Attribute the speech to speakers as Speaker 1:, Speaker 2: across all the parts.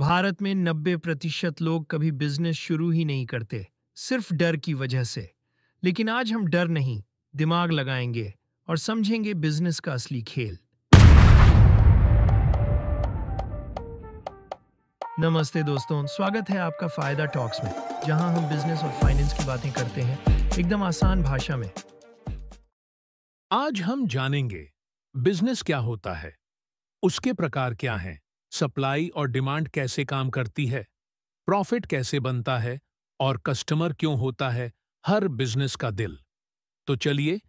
Speaker 1: भारत में 90% लोग कभी बिजनेस शुरू ही नहीं करते, सिर्फ डर की वजह से। लेकिन आज हम डर नहीं, दिमाग लगाएंगे और समझेंगे बिजनेस का असली खेल। नमस्ते दोस्तों, स्वागत है आपका फायदा टॉक्स में, जहां हम बिजनेस और फाइनेंस की बातें करते हैं एकदम आसान भाषा में।
Speaker 2: आज हम जानेंगे बिजनेस क्या होता है, उसके प्रकार क्या हैं, सप्लाई और डिमांड कैसे काम करती है, प्रॉफिट कैसे बनता है और कस्टमर क्यों होता है हर बिजनेस का दिल। तो चलिए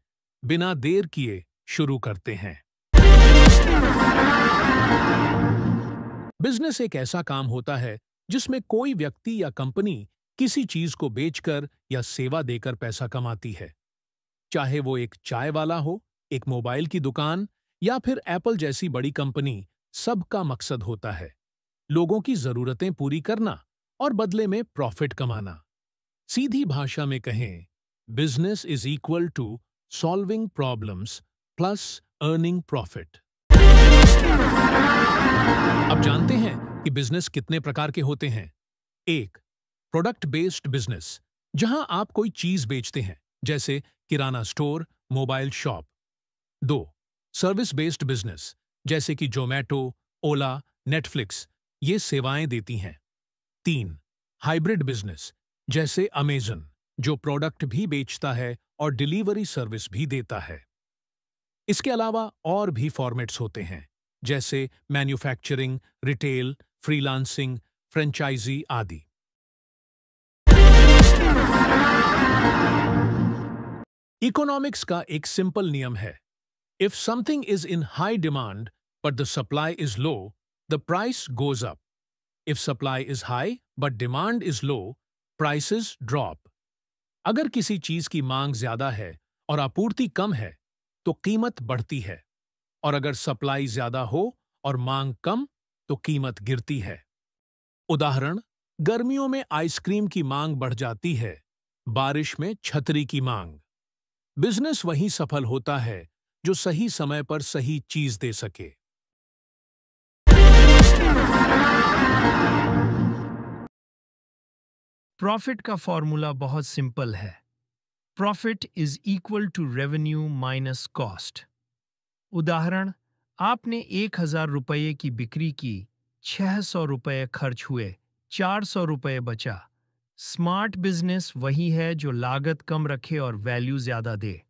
Speaker 2: बिना देर किए शुरू करते हैं। बिजनेस एक ऐसा काम होता है जिसमें कोई व्यक्ति या कंपनी किसी चीज को बेचकर या सेवा देकर पैसा कमाती है। चाहे वो एक चाय वाला हो, एक मोबाइल की दुकान या फिर एप्पल जैसी बड़ी कंपनी, सबका मकसद होता है लोगों की जरूरतें पूरी करना और बदले में प्रॉफिट कमाना। सीधी भाषा में कहें, business is equal to solving problems plus earning profit. अब जानते हैं कि बिजनेस कितने प्रकार के होते हैं। एक, प्रोडक्ट बेस्ड बिजनेस, जहां आप कोई चीज बेचते हैं, जैसे किराना स्टोर, मोबाइल शॉप। दो, सर्विस बेस्ड बिजनेस, जैसे कि जोमैटो, ओला, नेटफ्लिक्स, ये सेवाएं देती हैं। तीन, हाइब्रिड बिजनेस, जैसे अमेजन, जो प्रोडक्ट भी बेचता है और डिलीवरी सर्विस भी देता है। इसके अलावा और भी फॉर्मेट्स होते हैं, जैसे मैन्युफैक्चरिंग, रिटेल, फ्रीलांसिंग, फ्रेंचाइजी आदि। इकोनॉमिक्स का एक सिंपल नियम है, if something is in high demand but the supply is low, the price goes up. If supply is high but demand is low, prices drop. अगर किसी चीज की मांग ज्यादा है और आपूर्ति कम है, तो कीमत बढ़ती है, और अगर सप्लाई ज्यादा हो और मांग कम, तो कीमत गिरती है। उदाहरण, गर्मियों में आइसक्रीम की मांग बढ़ जाती है, बारिश में छतरी की मांग। बिजनेस वही सफल होता है जो सही समय पर सही चीज दे सके।
Speaker 1: प्रॉफिट का फॉर्मूला बहुत सिंपल है। Profit is equal to revenue minus cost. उदाहरण, आपने 1,000 रुपये की बिक्री की, 600 रुपये खर्च हुए, 400 रुपये बचा। स्मार्ट बिजनेस वही है जो लागत कम रखे और वैल्यू ज्यादा दे।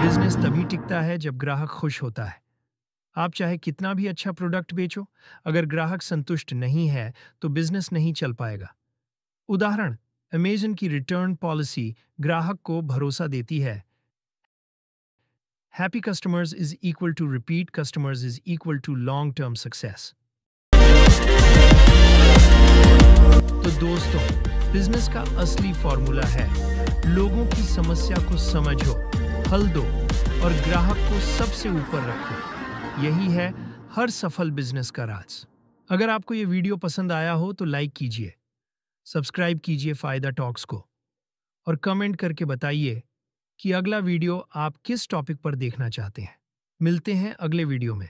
Speaker 1: बिजनेस तभी टिकता है जब ग्राहक खुश होता है। आप चाहे कितना भी अच्छा प्रोडक्ट बेचो, अगर ग्राहक संतुष्ट नहीं है तो बिजनेस नहीं चल पाएगा। उदाहरण, अमेजन की रिटर्न पॉलिसी ग्राहक को भरोसा देती है। Happy customers is equal to repeat customers is equal to long term success. तो दोस्तों, बिजनेस का असली फॉर्मूला है, लोगों की समस्या को समझो, हल दो और ग्राहक को सबसे ऊपर रखो। यही है हर सफल बिजनेस का राज। अगर आपको ये वीडियो पसंद आया हो तो लाइक कीजिए, सब्सक्राइब कीजिए फायदा टॉक्स को, और कमेंट करके बताइए कि अगला वीडियो आप किस टॉपिक पर देखना चाहते हैं। मिलते हैं अगले वीडियो में।